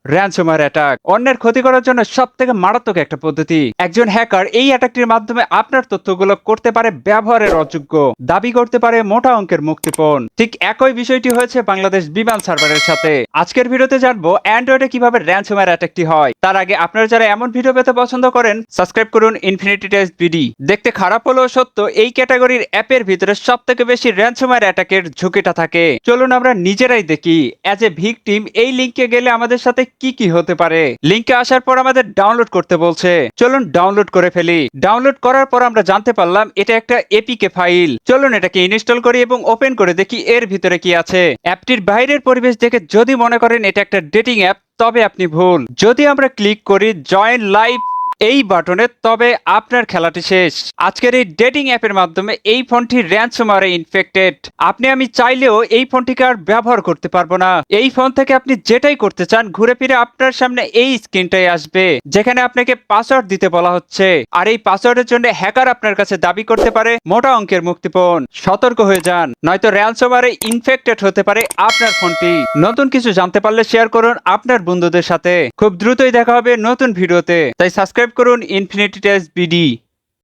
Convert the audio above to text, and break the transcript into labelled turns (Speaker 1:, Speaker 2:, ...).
Speaker 1: Ransomware attack অন্যের ক্ষতি করার জন্য সবথেকে মারাত্মক একটা পদ্ধতি। একজন হ্যাকার এই অ্যাটাকটির মাধ্যমে আপনার তথ্যগুলো করতে পারে ব্যবহারের অযোগ্য, দাবি করতে পারে মোটা অঙ্কের মুক্তিপণ। ঠিক একই বিষয়টি হয়েছে বাংলাদেশ বিমান সার্ভারের সাথে। আজকের ভিডিওতে জানবো অ্যান্ড্রয়েডে কিভাবে র্যানসমওয়্যার অ্যাটাকটি হয়। তার আগে আপনারা যারা এমন ভিডিও পেতে পছন্দ করেন, সাবস্ক্রাইব করুন ইনফিনিটি টেস্ট বিডি। দেখতে খারাপ হলেও সত্য, এই ক্যাটাগরির অ্যাপের ভিতরে সবথেকে বেশি র্যানসমওয়্যার অ্যাটাকের ঝুঁকিটা থাকে। চলুন আমরা নিজেরাই দেখি অ্যাজ এ ভিকটিম এই লিংকে গেলে আমাদের সাথে কি কি হতে পারে। লিংকে আসার পর আমাদের ডাউনলোড করতে বলছে, চলুন ডাউনলোড করে ফেলি। ডাউনলোড করার পর আমরা জানতে পারলাম এটা একটা এপিকে ফাইল। চলুন এটাকে ইনস্টল করি এবং ওপেন করে দেখি এর ভিতরে কি আছে। অ্যাপটির বাইরের পরিবেশ দেখে যদি মনে করেন এটা একটা ডেটিং অ্যাপ, তবে আপনি ভুল। যদি আমরা ক্লিক করি জয়েন লাইভ এই বাটনে, তবে আপনার খেলাটি শেষ। আজকের এই ডেটিং অ্যাপের মাধ্যমে এই ফোনটি র্যানসমওয়্যারে ইনফেক্টেড। আপনি আমি চাইলেও এই ফোনটিকে আর ব্যবহার করতে পারবো না। এই ফোন থেকে আপনি যেটাই করতে চান ঘুরে ফিরে আপনার সামনে এই স্ক্রিনটাই আসবে, যেখানে আপনাকে পাসওয়ার্ড দিতে বলা হচ্ছে। আর এই পাসওয়ার্ডের জন্য হ্যাকার আপনার কাছে দাবি করতে পারে মোটা অঙ্কের মুক্তিপণ। সতর্ক হয়ে যান, নয়তো র্যানসমওয়্যারে ইনফেক্টেড হতে পারে আপনার ফোনটি। নতুন কিছু জানতে পারলে শেয়ার করুন আপনার বন্ধুদের সাথে। খুব দ্রুতই দেখা হবে নতুন ভিডিওতে, তাই সাবস্ক্রাইব করুন ইনফিনিটি টেস্ট বিডি।